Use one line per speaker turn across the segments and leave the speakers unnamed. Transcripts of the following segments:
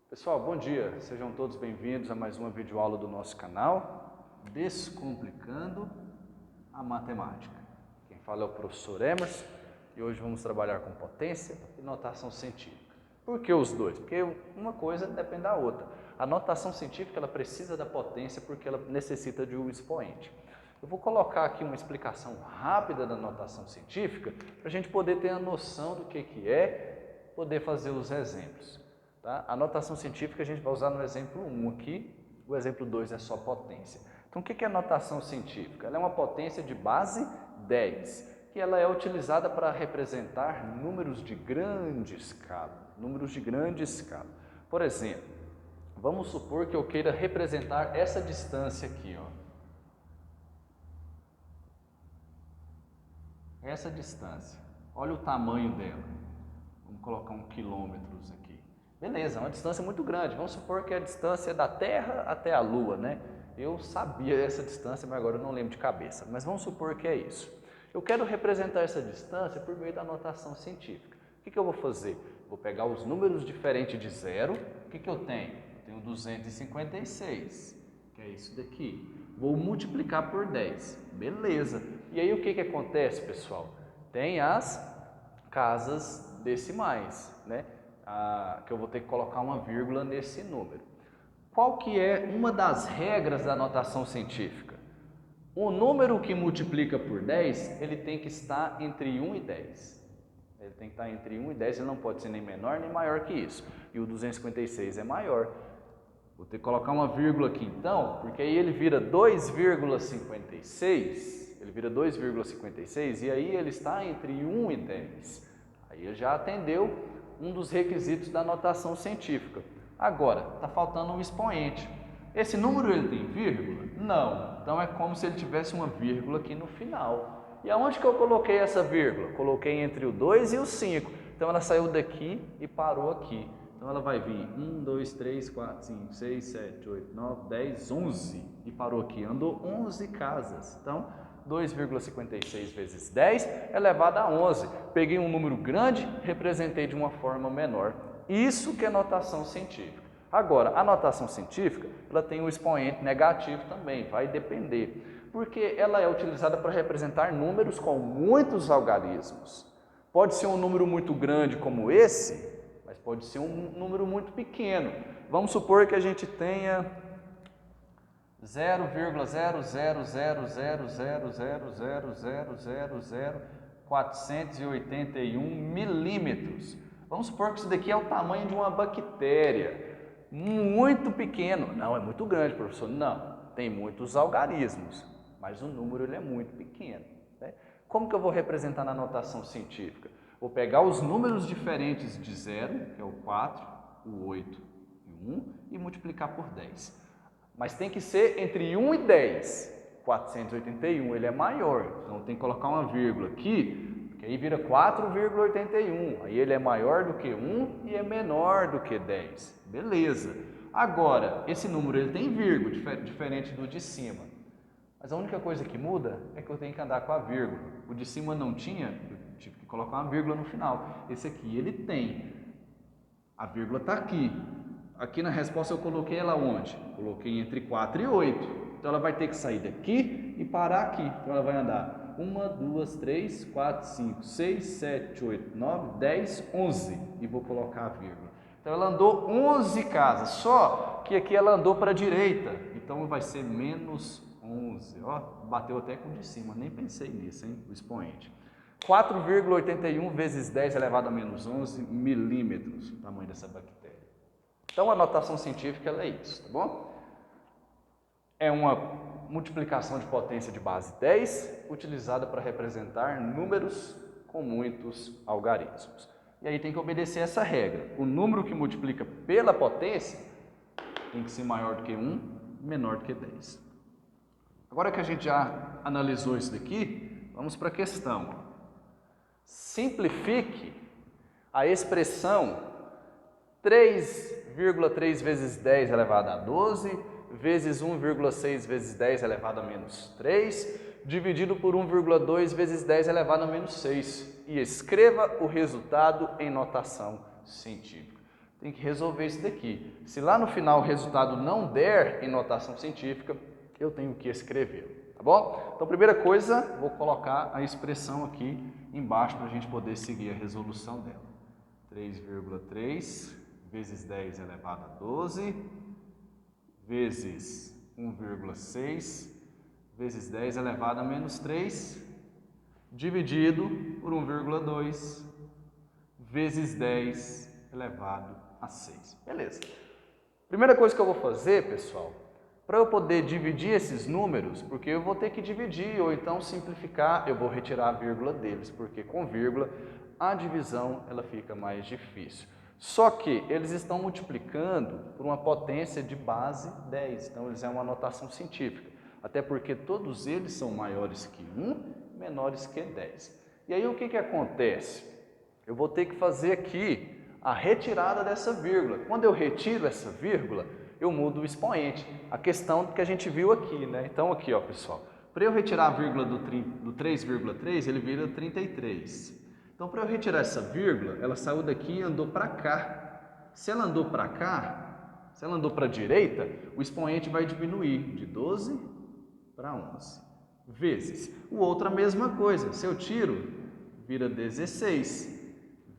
Pessoal, bom dia! Sejam todos bem-vindos a mais uma videoaula do nosso canal, Descomplicando a Matemática. Quem fala é o professor Emerson e hoje vamos trabalhar com potência e notação científica. Por que os dois? Porque uma coisa depende da outra. A notação científica ela precisa da potência porque ela necessita de um expoente. Eu vou colocar aqui uma explicação rápida da notação científica para a gente poder ter a noção do que é, poder fazer os exemplos. Tá? A notação científica a gente vai usar no exemplo 1 aqui, o exemplo 2 é só potência. Então o que é a notação científica? Ela é uma potência de base 10, que ela é utilizada para representar números de grande escala. Por exemplo, vamos supor que eu queira representar essa distância aqui, ó. Essa distância, olha o tamanho dela. Vamos colocar 1 quilômetros aqui. Beleza, é uma distância muito grande. Vamos supor que a distância é da Terra até a Lua, né? Eu sabia essa distância, mas agora eu não lembro de cabeça. Mas vamos supor que é isso. Eu quero representar essa distância por meio da notação científica. O que eu vou fazer? Vou pegar os números diferentes de zero. O que eu tenho? Eu tenho 256, que é isso daqui. Vou multiplicar por 10. Beleza. E aí o que acontece, pessoal? Tem as casas decimais, né? Que eu vou ter que colocar uma vírgula nesse número. Qual que é uma das regras da notação científica? O número que multiplica por 10, ele tem que estar entre 1 e 10. Ele tem que estar entre 1 e 10, ele não pode ser nem menor nem maior que isso. E o 256 é maior. Vou ter que colocar uma vírgula aqui então, porque aí ele vira 2,56. Ele vira 2,56 e aí ele está entre 1 e 10. Aí ele já atendeu um dos requisitos da notação científica. Agora, está faltando um expoente. Esse número ele tem vírgula? Não. Então é como se ele tivesse uma vírgula aqui no final. E aonde que eu coloquei essa vírgula? Coloquei entre o 2 e o 5. Então ela saiu daqui e parou aqui. Então ela vai vir 1, 2, 3, 4, 5, 6, 7, 8, 9, 10, 11. E parou aqui. Andou 11 casas. Então 2,56 vezes 10 elevado a 11. Peguei um número grande, representei de uma forma menor. Isso que é notação científica. Agora, a notação científica, ela tem um expoente negativo também, vai depender. Porque ela é utilizada para representar números com muitos algarismos. Pode ser um número muito grande como esse, mas pode ser um número muito pequeno. Vamos supor que a gente tenha 0,0000000000481 milímetros. Vamos supor que isso daqui é o tamanho de uma bactéria. Muito pequeno. Não, é muito grande, professor. Não, tem muitos algarismos, mas o número ele é muito pequeno. Né? Como que eu vou representar na notação científica? Vou pegar os números diferentes de 0, que é o 4, o 8 e o 1, e multiplicar por 10. Mas tem que ser entre 1 e 10. 481, ele é maior. Então tem que colocar uma vírgula aqui, que aí vira 4,81. Aí ele é maior do que 1 e é menor do que 10. Beleza. Agora, esse número ele tem vírgula, diferente do de cima. Mas a única coisa que muda é que eu tenho que andar com a vírgula. O de cima não tinha, eu tive que colocar uma vírgula no final. Esse aqui ele tem. A vírgula está aqui. Aqui na resposta eu coloquei ela onde? Coloquei entre 4 e 8. Então ela vai ter que sair daqui e parar aqui. Então ela vai andar 1, 2, 3, 4, 5, 6, 7, 8, 9, 10, 11. E vou colocar a vírgula. Então ela andou 11 casas. Só que aqui ela andou para a direita. Então vai ser menos 11. Ó, bateu até com o de cima. Nem pensei nisso, hein? O expoente. 4,81 vezes 10 elevado a menos 11 milímetros. O tamanho dessa bactéria. Então, a notação científica ela é isso, tá bom? É uma multiplicação de potência de base 10, utilizada para representar números com muitos algarismos. E aí tem que obedecer essa regra. O número que multiplica pela potência tem que ser maior do que 1, menor do que 10. Agora que a gente já analisou isso daqui, vamos para a questão. Simplifique a expressão 3,3 vezes 10 elevado a 12, vezes 1,6 vezes 10 elevado a menos 3, dividido por 1,2 vezes 10 elevado a menos 6. E escreva o resultado em notação científica. tem que resolver isso daqui. Se lá no final o resultado não der em notação científica, eu tenho que escrever, tá bom? Então, primeira coisa, vou colocar a expressão aqui embaixo para a gente poder seguir a resolução dela. 3,3 vezes 10 elevado a 12, vezes 1,6, vezes 10 elevado a menos 3, dividido por 1,2, vezes 10 elevado a 6. Beleza. Primeira coisa que eu vou fazer, pessoal, para eu poder dividir esses números, porque eu vou ter que dividir ou então simplificar, eu vou retirar a vírgula deles, porque com vírgula a divisão ela fica mais difícil. Só que eles estão multiplicando por uma potência de base 10, então eles é uma notação científica, até porque todos eles são maiores que 1, menores que 10. E aí o que acontece? Eu vou ter que fazer aqui a retirada dessa vírgula. Quando eu retiro essa vírgula, eu mudo o expoente. A questão que a gente viu aqui, né? Então aqui, ó, pessoal, para eu retirar a vírgula do 3,3, ele vira 33. Então, para eu retirar essa vírgula, ela saiu daqui e andou para cá. Se ela andou para cá, se ela andou para a direita, o expoente vai diminuir de 12 para 11. Vezes. O outro a mesma coisa. Se eu tiro, vira 16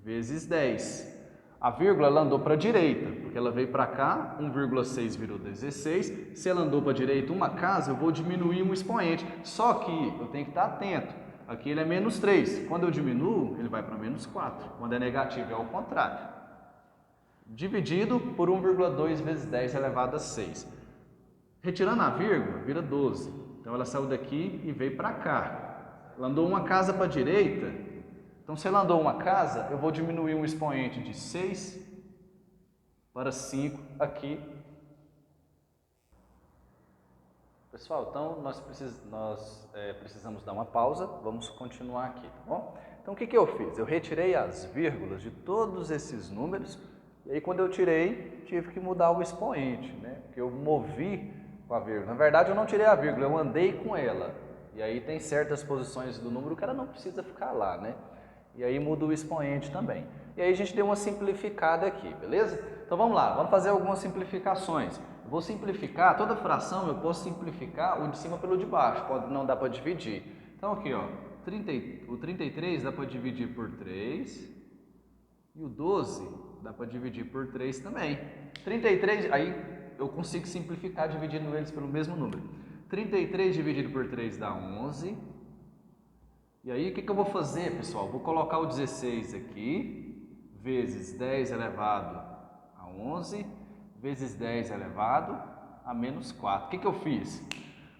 vezes 10. A vírgula ela andou para a direita, porque ela veio para cá, 1,6 virou 16. Se ela andou para a direita uma casa, eu vou diminuir um expoente. Só que eu tenho que estar atento. Aqui ele é menos 3. Quando eu diminuo, ele vai para menos 4. Quando é negativo, é ao contrário. Dividido por 1,2 vezes 10 elevado a 6. Retirando a vírgula, vira 12. Então, ela saiu daqui e veio para cá. Ela andou uma casa para a direita. Então, se ela andou uma casa, eu vou diminuir um expoente de 6 para 5 aqui. Pessoal, então nós precisamos dar uma pausa, vamos continuar aqui, tá bom? Então, o que eu fiz? Eu retirei as vírgulas de todos esses números, e aí quando eu tirei, tive que mudar o expoente, né? Porque eu movi com a vírgula. Na verdade, eu não tirei a vírgula, eu andei com ela. E aí tem certas posições do número que ela não precisa ficar lá, né? E aí muda o expoente também. E aí a gente deu uma simplificada aqui, beleza? Então vamos lá, vamos fazer algumas simplificações. Eu vou simplificar, toda fração eu posso simplificar o de cima pelo de baixo, não dá para dividir. Então aqui, ó, o 33 dá para dividir por 3 e o 12 dá para dividir por 3 também. 33, aí eu consigo simplificar dividindo eles pelo mesmo número. 33 dividido por 3 dá 11. E aí, o que eu vou fazer, pessoal? Vou colocar o 16 aqui, vezes 10 elevado a 11, vezes 10 elevado a menos 4. O que eu fiz?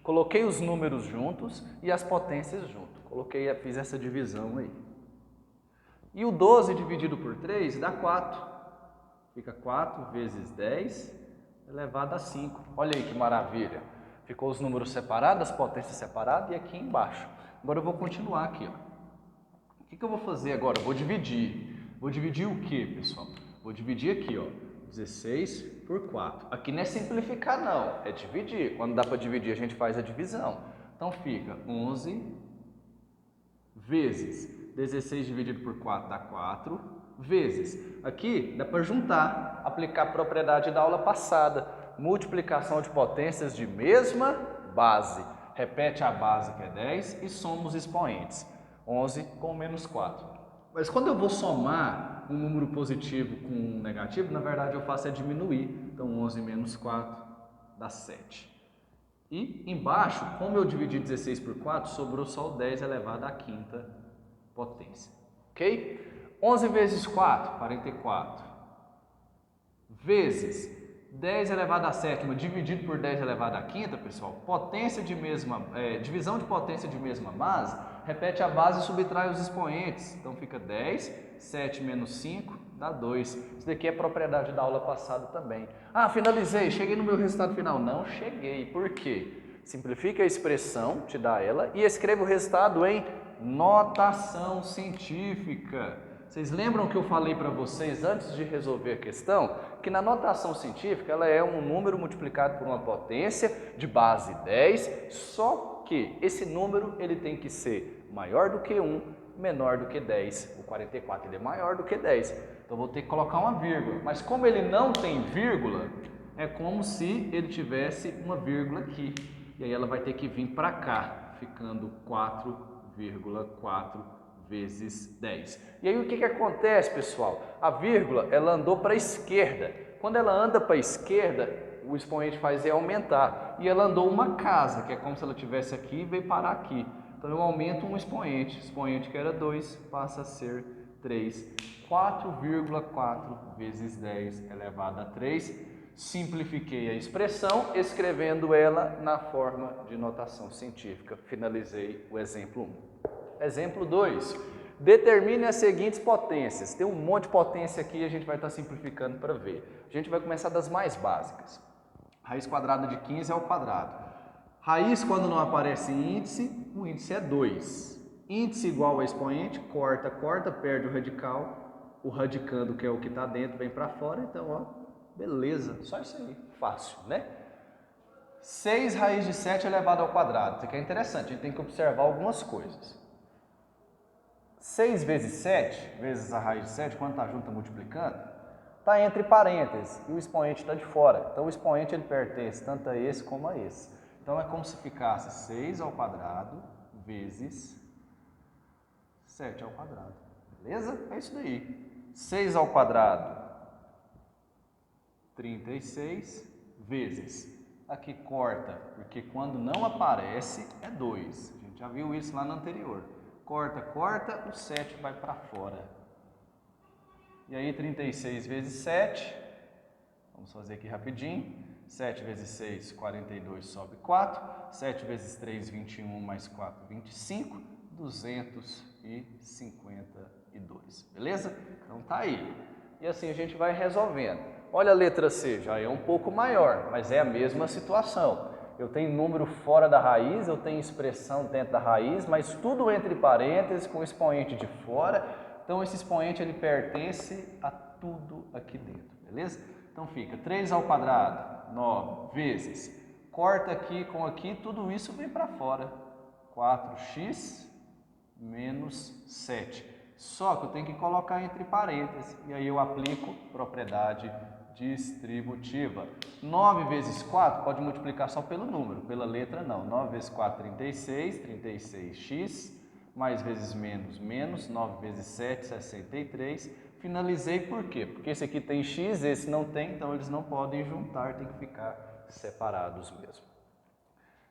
Coloquei os números juntos e as potências junto. Fiz essa divisão aí. E o 12 dividido por 3 dá 4. Fica 4 vezes 10 elevado a 5. Olha aí que maravilha. Ficou os números separados, as potências separadas e aqui embaixo. Agora eu vou continuar aqui, ó. O que eu vou fazer agora? Eu vou dividir. Vou dividir o que, pessoal? Vou dividir aqui, ó, 16 por 4. Aqui não é simplificar, não. É dividir. Quando dá para dividir, a gente faz a divisão. Então fica 11 vezes 16 dividido por 4 dá 4. Vezes. Aqui dá para juntar, aplicar a propriedade da aula passada. Multiplicação de potências de mesma base. Repete a base que é 10 e soma os expoentes. 11 com menos 4. Mas quando eu vou somar um número positivo com um negativo, na verdade eu faço é diminuir. Então 11 menos 4 dá 7. E embaixo, como eu dividi 16 por 4, sobrou só o 10 elevado à quinta potência. Ok? 11 vezes 4, 44. Vezes 10 elevado à sétima dividido por 10 elevado à quinta, pessoal, divisão de potência de mesma base, repete a base e subtrai os expoentes. Então fica 10, 7 menos 5 dá 2. Isso daqui é propriedade da aula passada também. Ah, finalizei, cheguei no meu resultado final. Não cheguei. Por quê? Simplifica a expressão, te dá ela, e escreva o resultado em notação científica. Vocês lembram que eu falei para vocês antes de resolver a questão? Que na notação científica ela é um número multiplicado por uma potência de base 10, só que esse número ele tem que ser maior do que 1, menor do que 10. O 44 ele é maior do que 10. Então vou ter que colocar uma vírgula. Mas como ele não tem vírgula, é como se ele tivesse uma vírgula aqui. E aí ela vai ter que vir para cá, ficando 4,4 vezes 10. E aí o que acontece, pessoal? A vírgula, ela andou para a esquerda. Quando ela anda para a esquerda, o expoente faz aumentar. E ela andou uma casa, que é como se ela estivesse aqui e veio parar aqui. Então eu aumento um expoente. O expoente que era 2 passa a ser 3. 4,4 vezes 10 elevado a 3. Simplifiquei a expressão, escrevendo ela na forma de notação científica. Finalizei o exemplo 1. Exemplo 2. Determine as seguintes potências. Tem um monte de potência aqui e a gente vai estar simplificando para ver. A gente vai começar das mais básicas. Raiz quadrada de 15 ao quadrado. Raiz, quando não aparece índice, o índice é 2. Índice igual a expoente, corta, perde o radical. O radicando, que é o que está dentro, vem para fora. Então, ó, beleza. Só isso aí. Fácil, né? 6 raiz de 7 elevado ao quadrado. Isso aqui é interessante. A gente tem que observar algumas coisas. 6 vezes 7, vezes a raiz de 7, quando está junto, está multiplicando, está entre parênteses e o expoente está de fora. Então, o expoente ele pertence tanto a esse como a esse. Então, é como se ficasse 6 ao quadrado vezes 7 ao quadrado. Beleza? É isso daí. 6 ao quadrado, 36, vezes. Aqui corta, porque quando não aparece é 2. A gente já viu isso lá no anterior. Corta, o 7 vai para fora. E aí 36 vezes 7, vamos fazer aqui rapidinho. 7 vezes 6, 42, sobe 4. 7 vezes 3, 21, mais 4, 25. 252, beleza? Então tá aí. E assim a gente vai resolvendo. Olha a letra C, já é um pouco maior, mas é a mesma situação. Eu tenho número fora da raiz, eu tenho expressão dentro da raiz, mas tudo entre parênteses com expoente de fora. Então esse expoente ele pertence a tudo aqui dentro, beleza? Então fica 3 ao quadrado, 9, vezes. Corta aqui com aqui, tudo isso vem para fora. 4x menos 7. Só que eu tenho que colocar entre parênteses. E aí eu aplico propriedade distributiva. 9 vezes 4 pode multiplicar só pelo número, pela letra não. 9 vezes 4, 36. 36x. Mais vezes menos, menos. 9 vezes 7, 63. Finalizei por quê? Porque esse aqui tem x, esse não tem, então eles não podem juntar, tem que ficar separados mesmo.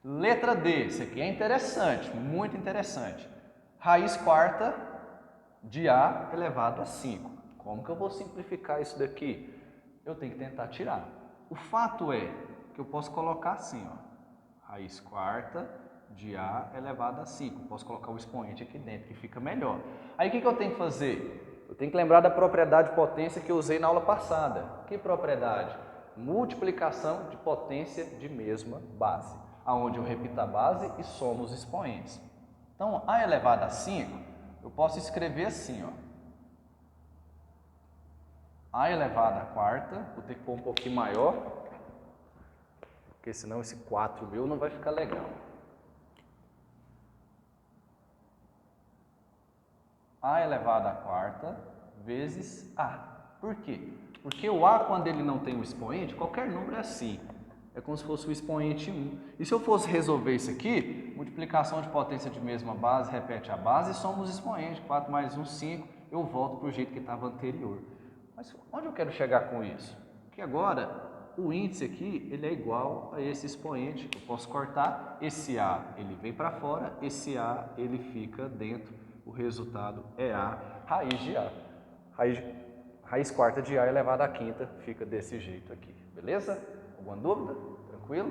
Letra D, isso aqui é interessante, muito interessante. Raiz quarta de A elevado a 5. Como que eu vou simplificar isso daqui? Eu tenho que tentar tirar. O fato é que eu posso colocar assim, ó. Raiz quarta de A elevado a 5. Posso colocar o expoente aqui dentro, que fica melhor. Aí o que eu tenho que fazer? Eu tenho que lembrar da propriedade de potência que eu usei na aula passada. Que propriedade? Multiplicação de potência de mesma base, onde eu repito a base e somo os expoentes. Então, A elevado a 5, eu posso escrever assim, ó. A elevado a quarta, vou ter que pôr um pouquinho maior, porque senão esse 4 meu não vai ficar legal. A elevado a quarta vezes A. Por quê? Porque o A, quando ele não tem o expoente, qualquer número é assim. É como se fosse o expoente 1. E se eu fosse resolver isso aqui, multiplicação de potência de mesma base, repete a base e soma os expoentes. 4 mais 1, 5. Eu volto para o jeito que estava anterior. Mas onde eu quero chegar com isso? Que agora o índice aqui ele é igual a esse expoente. Eu posso cortar, esse A ele vem para fora, esse A ele fica dentro. O resultado é A raiz de A. Raiz quarta de A elevado à quinta fica desse jeito aqui, beleza? Alguma dúvida? Tranquilo?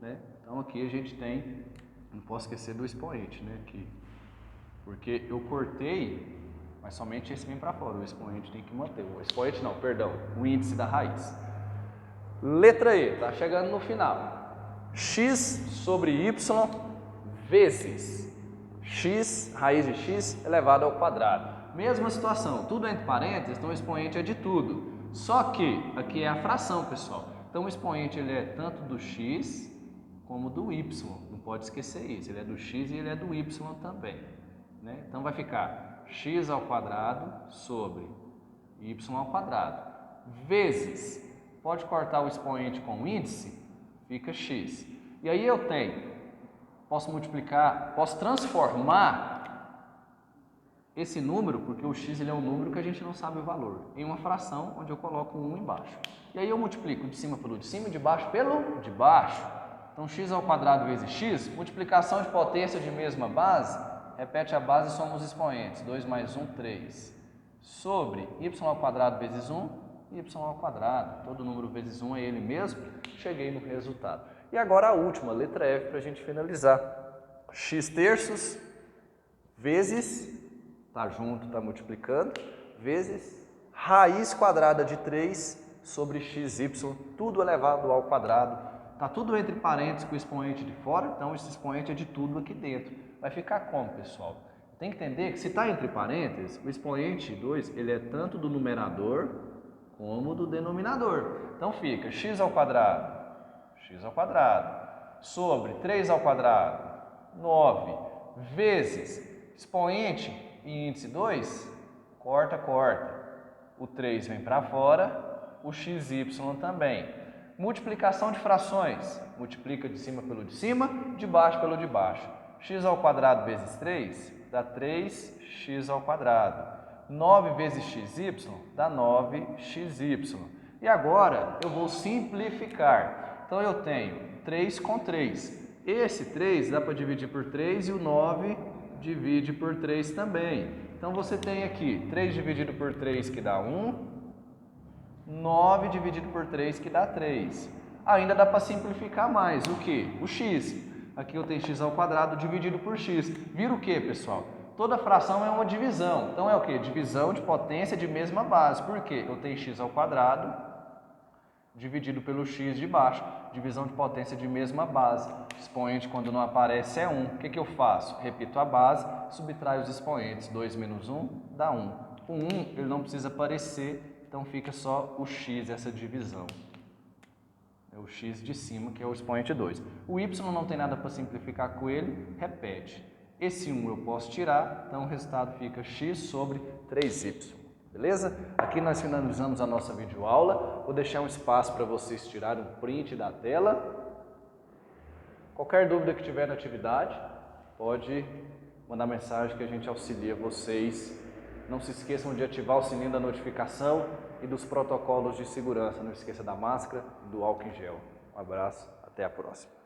Né? Então aqui a gente tem, não posso esquecer do expoente, né? Aqui, porque eu cortei, mas somente esse vem para fora, o expoente tem que manter. O expoente não, perdão, o índice da raiz. Letra E, tá chegando no final. X sobre Y vezes x, raiz de x elevado ao quadrado. Mesma situação, tudo entre parênteses, então o expoente é de tudo. Só que aqui é a fração, pessoal. Então o expoente ele é tanto do x como do y. Não pode esquecer isso. Ele é do x e ele é do y também. Né? Então vai ficar x ao quadrado sobre y ao quadrado, vezes, pode cortar o expoente com o índice, fica x. E aí eu tenho, posso multiplicar, posso transformar esse número, porque o x ele é um número que a gente não sabe o valor, em uma fração onde eu coloco um 1 embaixo. E aí eu multiplico de cima pelo de cima e de baixo pelo de baixo. Então x ao quadrado vezes x, multiplicação de potência de mesma base, repete a base e soma os expoentes. 2 mais 1, 3. Sobre y ao quadrado vezes 1, y ao quadrado. Todo número vezes 1 é ele mesmo. Cheguei no resultado. E agora a última, letra F, para a gente finalizar. X terços vezes, tá junto, tá multiplicando, vezes raiz quadrada de 3 sobre xy, tudo elevado ao quadrado. Tá tudo entre parênteses com o expoente de fora, então esse expoente é de tudo aqui dentro. Vai ficar como, pessoal? Tem que entender que se está entre parênteses, o expoente 2 ele é tanto do numerador como do denominador. Então fica x ao quadrado, sobre 3 ao quadrado, 9, vezes expoente e índice 2, corta. O 3 vem para fora, o xy também. Multiplicação de frações, multiplica de cima pelo de cima, de baixo pelo de baixo. X ao quadrado vezes 3 dá 3x ao quadrado. 9 vezes xy dá 9xy. E agora eu vou simplificar. Então eu tenho 3 com 3. Esse 3 dá para dividir por 3 e o 9 divide por 3 também. Então você tem aqui 3 dividido por 3 que dá 1. 9 dividido por 3 que dá 3. Ainda dá para simplificar mais. O que? O x. Aqui eu tenho x ao quadrado dividido por x. Vira o que, pessoal? Toda fração é uma divisão. Então é o que? Divisão de potência de mesma base. Por quê? Eu tenho x ao quadrado dividido pelo x de baixo. Divisão de potência de mesma base. Expoente quando não aparece é 1. O que eu faço? Repito a base, subtraio os expoentes. 2 menos 1 dá 1. O 1 ele não precisa aparecer. Então fica só o x, essa divisão. É o x de cima, que é o expoente 2. O y não tem nada para simplificar com ele, repete. Esse 1 eu posso tirar, então o resultado fica x sobre 3y. Beleza? Aqui nós finalizamos a nossa videoaula. Vou deixar um espaço para vocês tirarem um print da tela. Qualquer dúvida que tiver na atividade, pode mandar mensagem que a gente auxilia vocês. Não se esqueçam de ativar o sininho da notificação e dos protocolos de segurança. Não esqueça da máscara e do álcool em gel. Um abraço, até a próxima.